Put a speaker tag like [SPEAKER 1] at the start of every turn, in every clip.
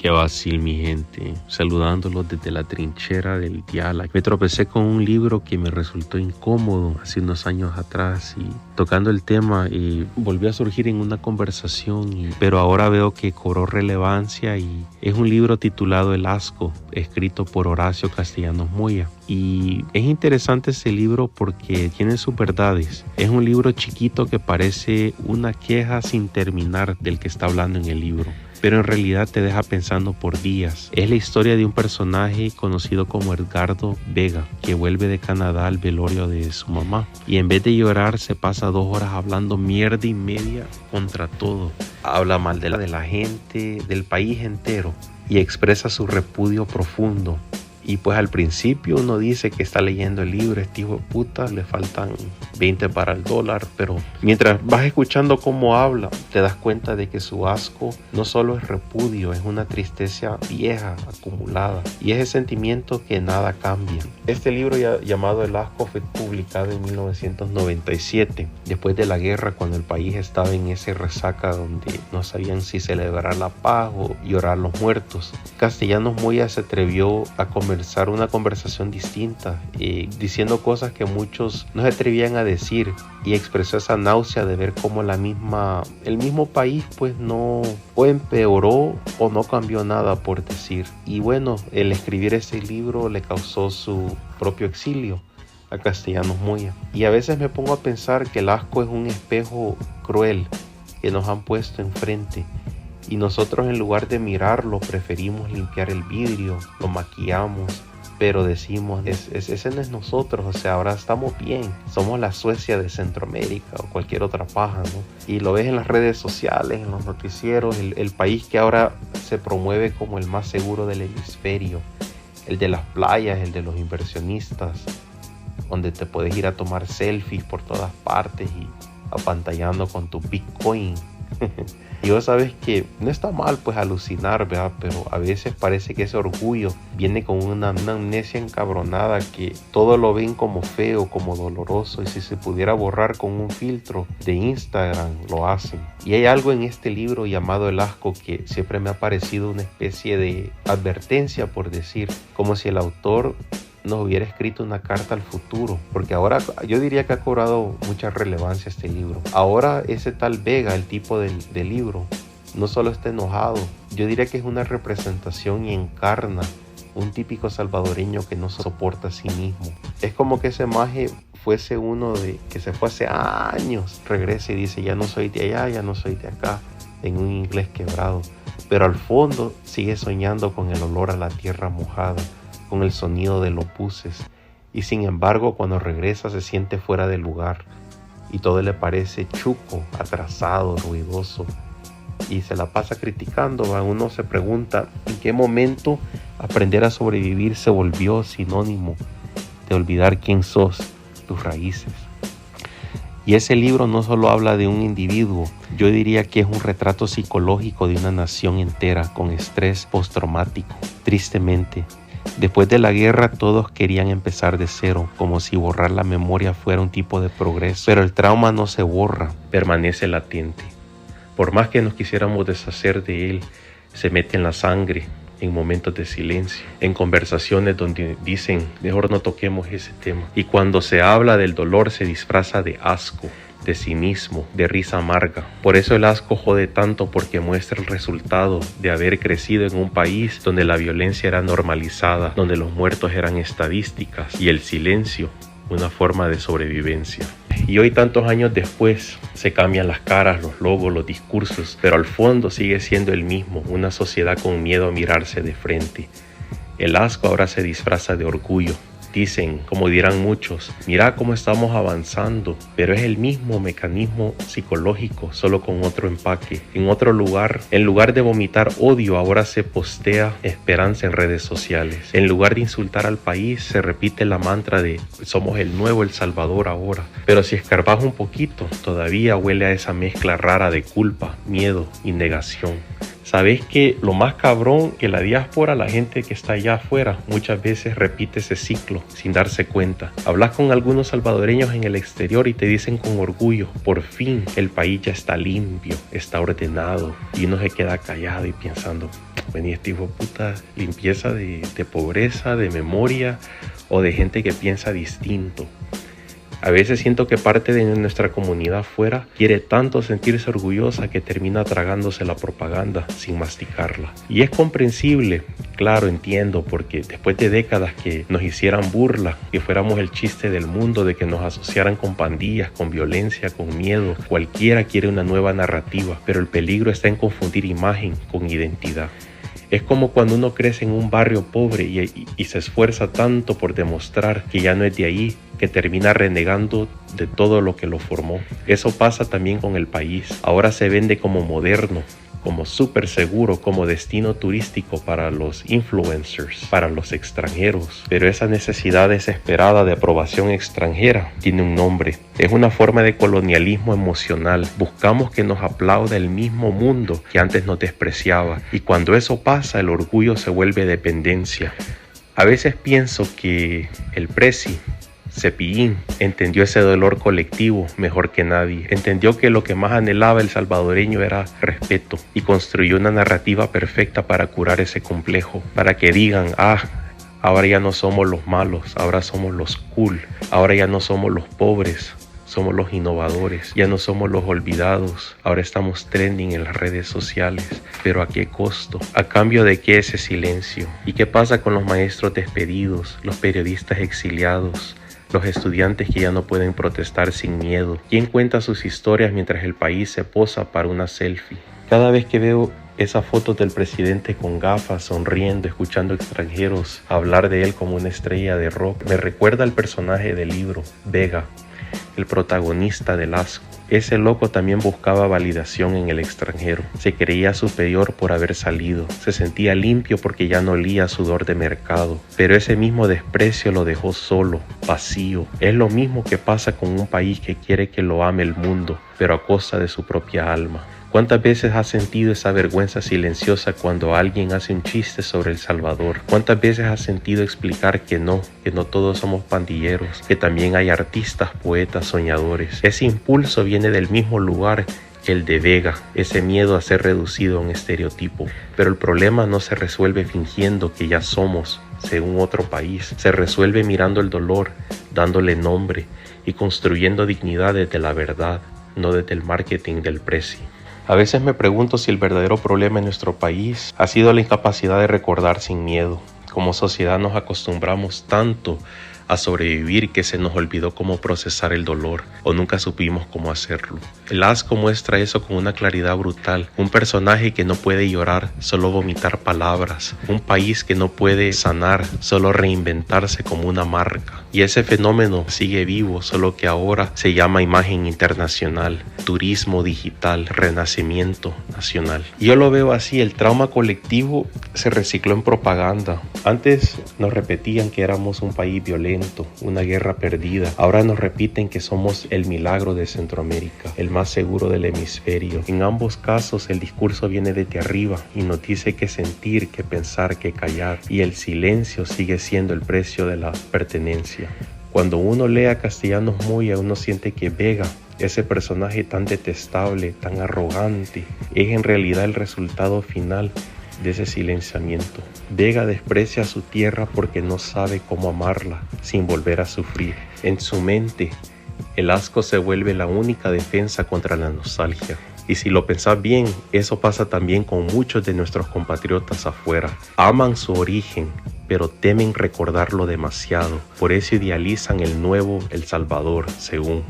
[SPEAKER 1] Qué vacil, mi gente, saludándolos desde la trinchera del diálogo. Me tropecé con un libro que me resultó incómodo hace unos años atrás y tocando el tema volvió a surgir en una conversación, pero ahora veo que cobró relevancia y es un libro titulado El Asco, escrito por Horacio Castellanos Moya. Y es interesante ese libro porque tiene sus verdades. Es un libro chiquito que parece una queja sin terminar del que está hablando en el libro, pero en realidad te deja pensando por días. Es la historia de un personaje conocido como Edgardo Vega, que vuelve de Canadá al velorio de su mamá y en vez de llorar se pasa 2 horas hablando mierda y media contra todo. Habla mal de la gente, del país entero y expresa su repudio profundo. Y pues al principio uno dice que está leyendo el libro, este hijo de puta, le faltan 20 para el dólar, pero mientras vas escuchando cómo habla, te das cuenta de que su asco no solo es repudio, es una tristeza vieja, acumulada, y ese sentimiento que nada cambia. Este libro llamado El Asco fue publicado en 1997, después de la guerra, cuando el país estaba en ese resaca donde no sabían si celebrar la paz o llorar los muertos. Castellanos Moya se atrevió a comenzar una conversación distinta, diciendo cosas que muchos no se atrevían a decir, y expresó esa náusea de ver cómo el mismo país pues no o empeoró o no cambió nada, por decir. Y bueno, el escribir ese libro le causó su propio exilio a Castellanos Moya. Y a veces me pongo a pensar que el asco es un espejo cruel que nos han puesto enfrente. Y nosotros, en lugar de mirarlo, preferimos limpiar el vidrio, lo maquillamos, pero decimos, ese no es nosotros, o sea, ahora estamos bien, somos la Suecia de Centroamérica o cualquier otra paja, ¿no? Y lo ves en las redes sociales, en los noticieros, el país que ahora se promueve como el más seguro del hemisferio, el de las playas, el de los inversionistas, donde te puedes ir a tomar selfies por todas partes y apantallando con tu Bitcoin. Y vos sabes que no está mal pues alucinar, ¿verdad? Pero a veces parece que ese orgullo viene con una amnesia encabronada, que todo lo ven como feo, como doloroso, y si se pudiera borrar con un filtro de Instagram, lo hacen. Y hay algo en este libro llamado El Asco que siempre me ha parecido una especie de advertencia, por decir, como si el autor nos hubiera escrito una carta al futuro, porque ahora yo diría que ha cobrado mucha relevancia este libro. Ahora ese tal Vega, el tipo del libro, no solo está enojado, yo diría que es una representación y encarna un típico salvadoreño que no soporta a sí mismo. Es como que ese maje fuese uno de que se fue hace años, regresa y dice, ya no soy de allá, ya no soy de acá, en un inglés quebrado, pero al fondo sigue soñando con el olor a la tierra mojada, con el sonido de los buses, y sin embargo cuando regresa se siente fuera de lugar y todo le parece chuco, atrasado, ruidoso, y se la pasa criticando. Uno se pregunta en qué momento aprender a sobrevivir se volvió sinónimo de olvidar quién sos, tus raíces. Y ese libro no solo habla de un individuo, yo diría que es un retrato psicológico de una nación entera con estrés postraumático. Tristemente, después de la guerra todos querían empezar de cero, como si borrar la memoria fuera un tipo de progreso. Pero el trauma no se borra, permanece latente. Por más que nos quisiéramos deshacer de él, se mete en la sangre, en momentos de silencio, en conversaciones donde dicen, mejor no toquemos ese tema. Y cuando se habla del dolor se disfraza de asco, de cinismo, de risa amarga. Por eso el asco jode tanto, porque muestra el resultado de haber crecido en un país donde la violencia era normalizada, donde los muertos eran estadísticas y el silencio una forma de sobrevivencia. Y hoy, tantos años después, se cambian las caras, los logos, los discursos, pero al fondo sigue siendo el mismo, una sociedad con miedo a mirarse de frente. El asco ahora se disfraza de orgullo. Dicen, como dirán muchos, mira cómo estamos avanzando, pero es el mismo mecanismo psicológico, solo con otro empaque. En otro lugar, en lugar de vomitar odio, ahora se postea esperanza en redes sociales. En lugar de insultar al país, se repite la mantra de somos el nuevo El Salvador ahora. Pero si escarbas un poquito, todavía huele a esa mezcla rara de culpa, miedo y negación. Sabes que lo más cabrón que la diáspora, la gente que está allá afuera, muchas veces repite ese ciclo sin darse cuenta. Hablas con algunos salvadoreños en el exterior y te dicen con orgullo, por fin el país ya está limpio, está ordenado, y uno se queda callado y pensando, vení, este hijo de puta, limpieza de pobreza, de memoria o de gente que piensa distinto. A veces siento que parte de nuestra comunidad afuera quiere tanto sentirse orgullosa que termina tragándose la propaganda sin masticarla. Y es comprensible, claro, entiendo, porque después de décadas que nos hicieran burla, que fuéramos el chiste del mundo, de que nos asociaran con pandillas, con violencia, con miedo, cualquiera quiere una nueva narrativa, pero el peligro está en confundir imagen con identidad. Es como cuando uno crece en un barrio pobre y se esfuerza tanto por demostrar que ya no es de ahí, que termina renegando de todo lo que lo formó. Eso pasa también con el país. Ahora se vende como moderno, como súper seguro, como destino turístico para los influencers, para los extranjeros. Pero esa necesidad desesperada de aprobación extranjera tiene un nombre. Es una forma de colonialismo emocional. Buscamos que nos aplauda el mismo mundo que antes nos despreciaba. Y cuando eso pasa, el orgullo se vuelve dependencia. A veces pienso que el presi, Cepillín, entendió ese dolor colectivo mejor que nadie. Entendió que lo que más anhelaba el salvadoreño era respeto y construyó una narrativa perfecta para curar ese complejo, para que digan, ahora ya no somos los malos, ahora somos los cool, ahora ya no somos los pobres, somos los innovadores, ya no somos los olvidados, ahora estamos trending en las redes sociales. Pero ¿a qué costo? ¿A cambio de qué ese silencio? ¿Y qué pasa con los maestros despedidos, los periodistas exiliados, los estudiantes que ya no pueden protestar sin miedo? ¿Quién cuenta sus historias mientras el país se posa para una selfie? Cada vez que veo esas fotos del presidente con gafas, sonriendo, escuchando extranjeros hablar de él como una estrella de rock, me recuerda al personaje del libro, Vega, el protagonista del Asco. Ese loco también buscaba validación en el extranjero. Se creía superior por haber salido. Se sentía limpio porque ya no olía sudor de mercado. Pero ese mismo desprecio lo dejó solo, vacío. Es lo mismo que pasa con un país que quiere que lo ame el mundo, pero a costa de su propia alma. ¿Cuántas veces has sentido esa vergüenza silenciosa cuando alguien hace un chiste sobre El Salvador? ¿Cuántas veces has sentido explicar que no todos somos pandilleros, que también hay artistas, poetas, soñadores? Ese impulso viene del mismo lugar que el de Vega, ese miedo a ser reducido a un estereotipo. Pero el problema no se resuelve fingiendo que ya somos según otro país. Se resuelve mirando el dolor, dándole nombre y construyendo dignidad desde la verdad, no desde el marketing del presi. A veces me pregunto si el verdadero problema en nuestro país ha sido la incapacidad de recordar sin miedo. Como sociedad nos acostumbramos tanto a sobrevivir que se nos olvidó cómo procesar el dolor o nunca supimos cómo hacerlo. El Asco muestra eso con una claridad brutal. Un personaje que no puede llorar, solo vomitar palabras. Un país que no puede sanar, solo reinventarse como una marca. Y ese fenómeno sigue vivo, solo que ahora se llama imagen internacional, turismo digital, renacimiento nacional. Yo lo veo así, el trauma colectivo se recicló en propaganda. Antes nos repetían que éramos un país violento, una guerra perdida. Ahora nos repiten que somos el milagro de Centroamérica, el más seguro del hemisferio. En ambos casos el discurso viene desde arriba y nos dice qué sentir, qué pensar, qué callar. Y el silencio sigue siendo el precio de la pertenencia. Cuando uno lee a Castellanos Moya, uno siente que Vega, ese personaje tan detestable, tan arrogante, es en realidad el resultado final de ese silenciamiento. Vega desprecia a su tierra porque no sabe cómo amarla sin volver a sufrir. En su mente, el asco se vuelve la única defensa contra la nostalgia. Y si lo pensás bien, eso pasa también con muchos de nuestros compatriotas afuera. Aman su origen, pero temen recordarlo demasiado. Por eso idealizan el nuevo El Salvador, según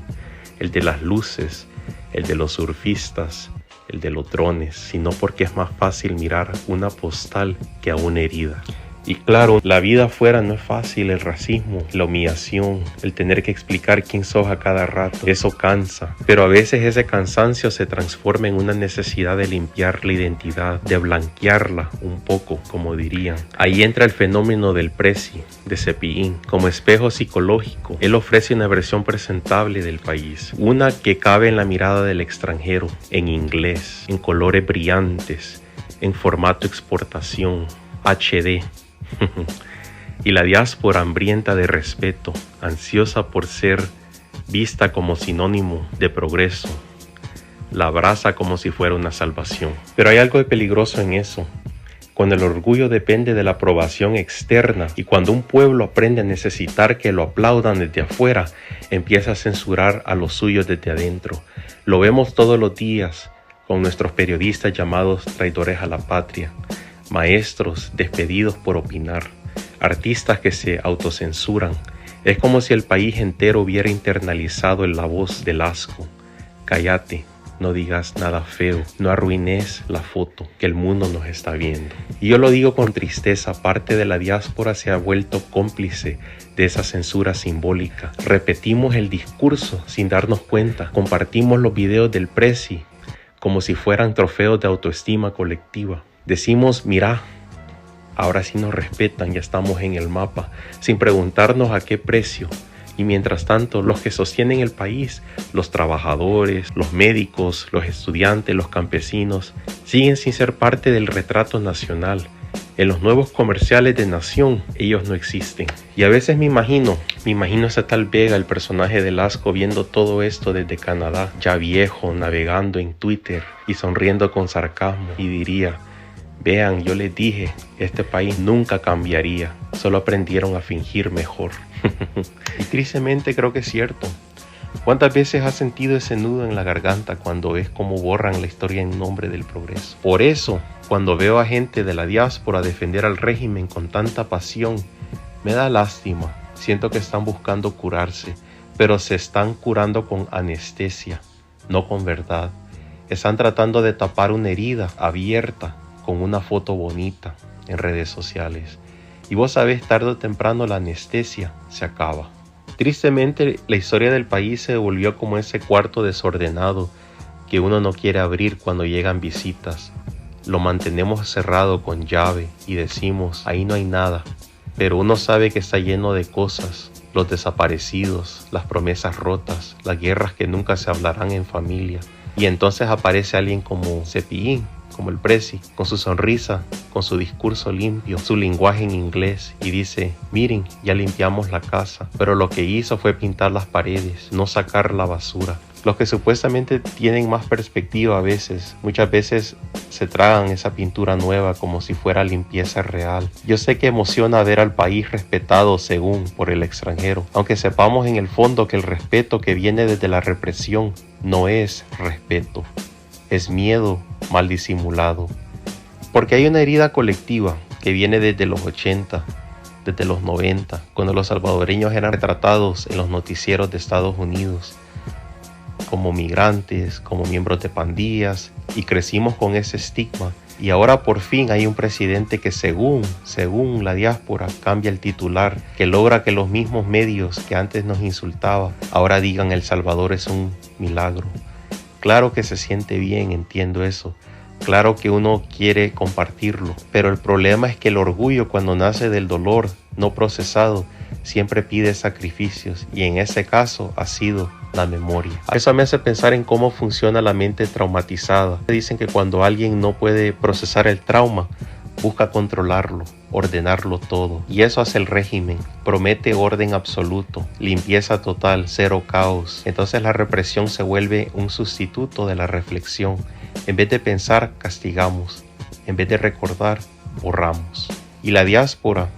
[SPEAKER 1] el de las luces, el de los surfistas, el de los drones, sino porque es más fácil mirar una postal que a una herida. Y claro, la vida afuera no es fácil, el racismo, la humillación, el tener que explicar quién sos a cada rato, eso cansa. Pero a veces ese cansancio se transforma en una necesidad de limpiar la identidad, de blanquearla un poco, como dirían. Ahí entra el fenómeno del presi, de Cepillín. Como espejo psicológico, él ofrece una versión presentable del país, una que cabe en la mirada del extranjero, en inglés, en colores brillantes, en formato exportación, HD. Y la diáspora hambrienta de respeto, ansiosa por ser vista como sinónimo de progreso, la abraza como si fuera una salvación. Pero hay algo de peligroso en eso. Cuando el orgullo depende de la aprobación externa y cuando un pueblo aprende a necesitar que lo aplaudan desde afuera, empieza a censurar a los suyos desde adentro. Lo vemos todos los días con nuestros periodistas llamados traidores a la patria, maestros despedidos por opinar, artistas que se autocensuran. Es como si el país entero hubiera internalizado la voz del asco. Cállate. No digas nada feo, no arruines la foto que el mundo nos está viendo. Y yo lo digo con tristeza, parte de la diáspora se ha vuelto cómplice de esa censura simbólica. Repetimos el discurso sin darnos cuenta, compartimos los videos del presi como si fueran trofeos de autoestima colectiva. Decimos, mira, ahora sí nos respetan, ya estamos en el mapa, sin preguntarnos a qué precio. Y mientras tanto, los que sostienen el país, los trabajadores, los médicos, los estudiantes, los campesinos, siguen sin ser parte del retrato nacional. En los nuevos comerciales de Nación, ellos no existen. Y a veces me imagino ese tal Vega, el personaje de Lasco, viendo todo esto desde Canadá, ya viejo, navegando en Twitter y sonriendo con sarcasmo, y diría: vean, yo les dije, este país nunca cambiaría, solo aprendieron a fingir mejor. Y tristemente creo que es cierto. ¿Cuántas veces has sentido ese nudo en la garganta cuando ves cómo borran la historia en nombre del progreso? Por eso, cuando veo a gente de la diáspora defender al régimen con tanta pasión, me da lástima. Siento que están buscando curarse, pero se están curando con anestesia, no con verdad. Están tratando de tapar una herida abierta con una foto bonita en redes sociales. Y vos sabés, tarde o temprano la anestesia se acaba. Tristemente, la historia del país se volvió como ese cuarto desordenado que uno no quiere abrir cuando llegan visitas. Lo mantenemos cerrado con llave y decimos, ahí no hay nada. Pero uno sabe que está lleno de cosas, los desaparecidos, las promesas rotas, las guerras que nunca se hablarán en familia. Y entonces aparece alguien como Cepillín, como el presi, con su sonrisa, con su discurso limpio, su lenguaje en inglés, y dice, miren, ya limpiamos la casa, pero lo que hizo fue pintar las paredes, no sacar la basura. Los que supuestamente tienen más perspectiva muchas veces se tragan esa pintura nueva como si fuera limpieza real. Yo sé que emociona ver al país respetado según por el extranjero, aunque sepamos en el fondo que el respeto que viene desde la represión no es respeto, es miedo mal disimulado. Porque hay una herida colectiva que viene desde los 80, desde los 90, cuando los salvadoreños eran retratados en los noticieros de Estados Unidos como migrantes, como miembros de pandillas, y crecimos con ese estigma. Y ahora por fin hay un presidente que según la diáspora cambia el titular, que logra que los mismos medios que antes nos insultaban ahora digan El Salvador es un milagro. Claro que se siente bien, entiendo eso. Claro que uno quiere compartirlo, pero el problema es que el orgullo, cuando nace del dolor no procesado, siempre pide sacrificios, y en ese caso ha sido la memoria. Eso me hace pensar en cómo funciona la mente traumatizada. Dicen que cuando alguien no puede procesar el trauma, busca controlarlo, ordenarlo todo. Y eso hace el régimen. Promete orden absoluto, limpieza total, cero caos. Entonces la represión se vuelve un sustituto de la reflexión. En vez de pensar, castigamos. En vez de recordar, borramos. Y la diáspora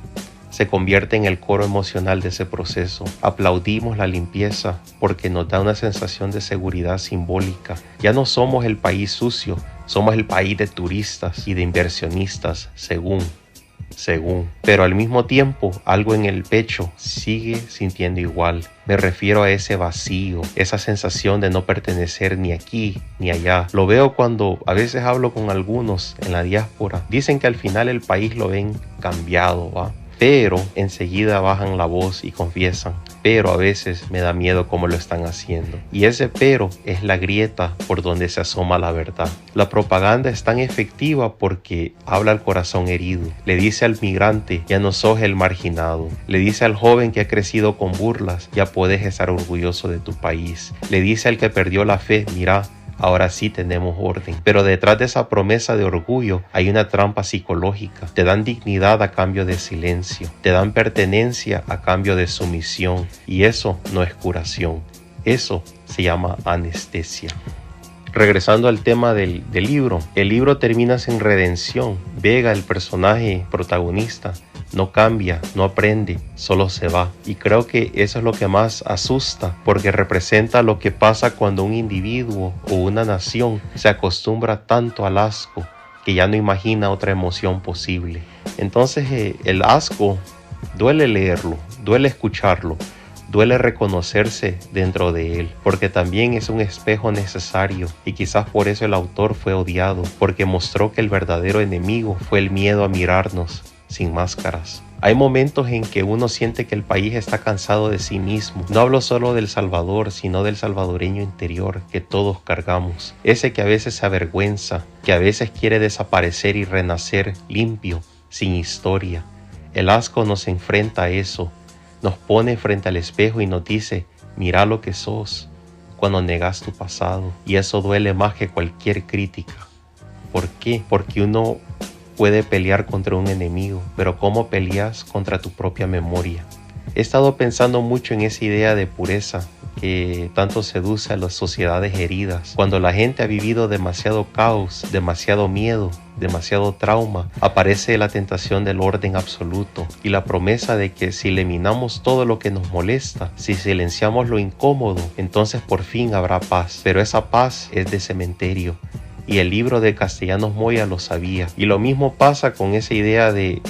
[SPEAKER 1] se convierte en el coro emocional de ese proceso. Aplaudimos la limpieza porque nos da una sensación de seguridad simbólica. Ya no somos el país sucio, somos el país de turistas y de inversionistas, según. Pero al mismo tiempo, algo en el pecho sigue sintiendo igual. Me refiero a ese vacío, esa sensación de no pertenecer ni aquí ni allá. Lo veo cuando a veces hablo con algunos en la diáspora. Dicen que al final el país lo ven cambiado, ¿va? Pero enseguida bajan la voz y confiesan, pero a veces me da miedo cómo lo están haciendo. Y ese pero es la grieta por donde se asoma la verdad. La propaganda es tan efectiva porque habla al corazón herido. Le dice al migrante, ya no sos el marginado. Le dice al joven que ha crecido con burlas, ya puedes estar orgulloso de tu país. Le dice al que perdió la fe, mira, Ahora sí tenemos orden. Pero detrás de esa promesa de orgullo hay una trampa psicológica. Te dan dignidad a cambio de silencio. Te dan pertenencia a cambio de sumisión. Y eso no es curación. Eso se llama anestesia. Regresando al tema del libro, el libro termina sin redención. Vega, el personaje protagonista, no cambia, no aprende, solo se va. Y creo que eso es lo que más asusta, porque representa lo que pasa cuando un individuo o una nación se acostumbra tanto al asco que ya no imagina otra emoción posible. Entonces el asco duele leerlo, duele escucharlo, duele reconocerse dentro de él, porque también es un espejo necesario, y quizás por eso el autor fue odiado, porque mostró que el verdadero enemigo fue el miedo a mirarnos sin máscaras. Hay momentos en que uno siente que el país está cansado de sí mismo. No hablo solo del Salvador, sino del salvadoreño interior que todos cargamos. Ese que a veces se avergüenza, que a veces quiere desaparecer y renacer limpio, sin historia. El asco nos enfrenta a eso. Nos pone frente al espejo y nos dice, mira lo que sos cuando negas tu pasado. Y eso duele más que cualquier crítica. ¿Por qué? Porque uno puede pelear contra un enemigo, pero ¿cómo peleas contra tu propia memoria? He estado pensando mucho en esa idea de pureza que tanto seduce a las sociedades heridas. Cuando la gente ha vivido demasiado caos, demasiado miedo, demasiado trauma, aparece la tentación del orden absoluto y la promesa de que si eliminamos todo lo que nos molesta, si silenciamos lo incómodo, entonces por fin habrá paz. Pero esa paz es de cementerio. Y el libro de Castellanos Moya lo sabía. Y lo mismo pasa con esa idea de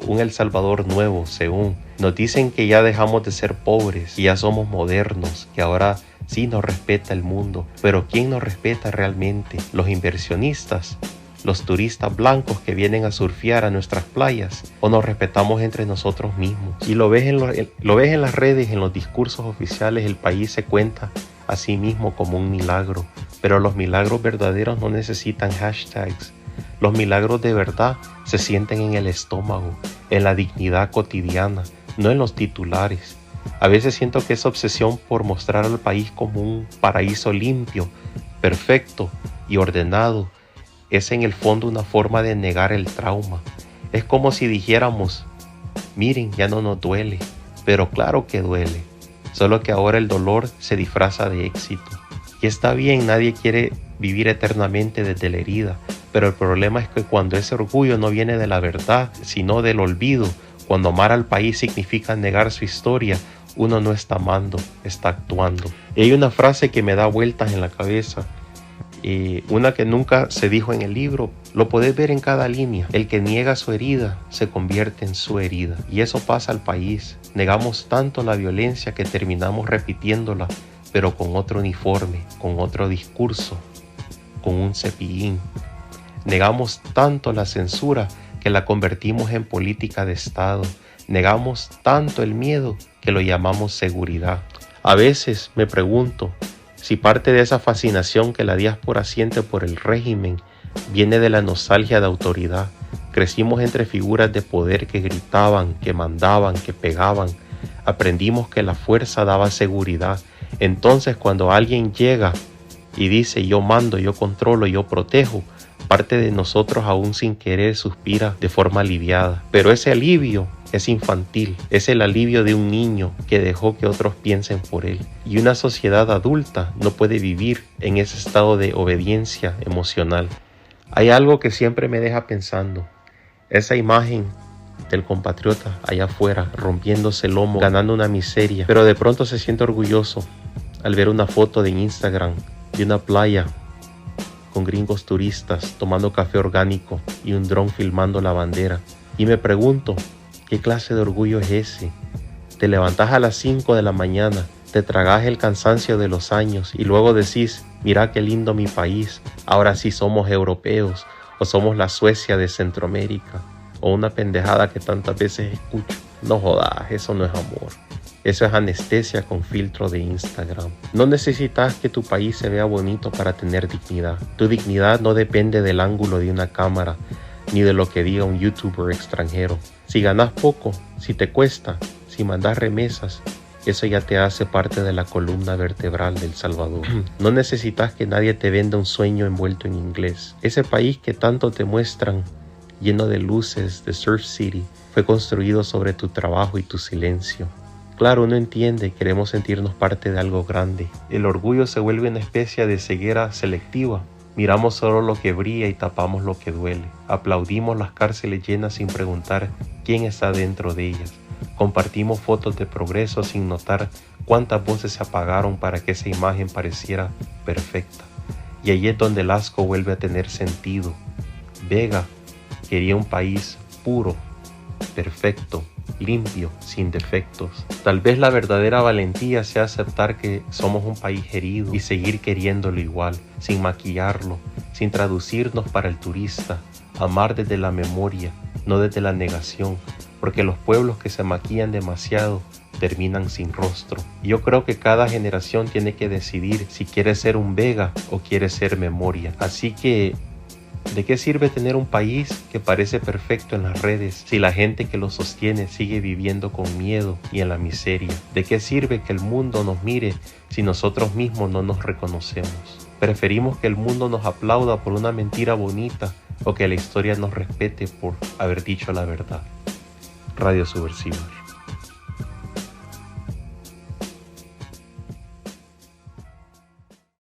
[SPEAKER 1] un El Salvador nuevo, según. Nos dicen que ya dejamos de ser pobres y ya somos modernos, que ahora sí nos respeta el mundo. Pero ¿quién nos respeta realmente? ¿Los inversionistas? ¿Los turistas blancos que vienen a surfear a nuestras playas? ¿O nos respetamos entre nosotros mismos? Y lo ves en las redes, en los discursos oficiales. El país se cuenta a sí mismo como un milagro. Pero los milagros verdaderos no necesitan hashtags. Los milagros de verdad se sienten en el estómago, en la dignidad cotidiana, no en los titulares. A veces siento que esa obsesión por mostrar al país como un paraíso limpio, perfecto y ordenado es en el fondo una forma de negar el trauma. Es como si dijéramos, miren, ya no nos duele, pero claro que duele, solo que ahora el dolor se disfraza de éxito. Y está bien, nadie quiere vivir eternamente desde la herida, pero el problema es que cuando ese orgullo no viene de la verdad, sino del olvido, cuando amar al país significa negar su historia, uno no está amando, está actuando. Y hay una frase que me da vueltas en la cabeza, una que nunca se dijo en el libro, lo podés ver en cada línea. El que niega su herida se convierte en su herida. Y eso pasa al país. Negamos tanto la violencia que terminamos repitiéndola, pero con otro uniforme, con otro discurso, con un cepillín. Negamos tanto la censura que la convertimos en política de Estado. Negamos tanto el miedo que lo llamamos seguridad. A veces me pregunto si parte de esa fascinación que la diáspora siente por el régimen viene de la nostalgia de autoridad. Crecimos entre figuras de poder que gritaban, que mandaban, que pegaban. Aprendimos que la fuerza daba seguridad. Entonces cuando alguien llega y dice yo mando, yo controlo, yo protejo, parte de nosotros aún sin querer suspira de forma aliviada. Pero ese alivio es infantil, es el alivio de un niño que dejó que otros piensen por él. Y una sociedad adulta no puede vivir en ese estado de obediencia emocional. Hay algo que siempre me deja pensando, esa imagen del compatriota allá afuera, rompiéndose el lomo, ganando una miseria, pero de pronto se siente orgulloso al ver una foto de Instagram de una playa con gringos turistas tomando café orgánico y un dron filmando la bandera. Y me pregunto, ¿qué clase de orgullo es ese? Te levantás a las 5 de la mañana, te tragás el cansancio de los años y luego decís, mira qué lindo mi país, ahora sí somos europeos o somos la Suecia de Centroamérica, o una pendejada que tantas veces escucho. No jodas, eso no es amor. Eso es anestesia con filtro de Instagram. No necesitas que tu país se vea bonito para tener dignidad. Tu dignidad no depende del ángulo de una cámara, ni de lo que diga un youtuber extranjero. Si ganas poco, si te cuesta, si mandas remesas, eso ya te hace parte de la columna vertebral del Salvador. No necesitas que nadie te venda un sueño envuelto en inglés. Ese país que tanto te muestran, lleno de luces, de Surf City, fue construido sobre tu trabajo y tu silencio. Claro, uno entiende, queremos sentirnos parte de algo grande. El orgullo se vuelve una especie de ceguera selectiva. Miramos solo lo que brilla y tapamos lo que duele. Aplaudimos las cárceles llenas sin preguntar quién está dentro de ellas. Compartimos fotos de progreso sin notar cuántas voces se apagaron para que esa imagen pareciera perfecta. Y allí es donde el asco vuelve a tener sentido. Vega quería un país puro, perfecto, limpio, sin defectos. Tal vez la verdadera valentía sea aceptar que somos un país herido y seguir queriéndolo igual, sin maquillarlo, sin traducirnos para el turista, amar desde la memoria, no desde la negación, porque los pueblos que se maquillan demasiado terminan sin rostro. Yo creo que cada generación tiene que decidir si quiere ser un Vega o quiere ser memoria. Así que ¿de qué sirve tener un país que parece perfecto en las redes si la gente que lo sostiene sigue viviendo con miedo y en la miseria? ¿De qué sirve que el mundo nos mire si nosotros mismos no nos reconocemos? Preferimos que el mundo nos aplauda por una mentira bonita o que la historia nos respete por haber dicho la verdad. Radio Subversiva.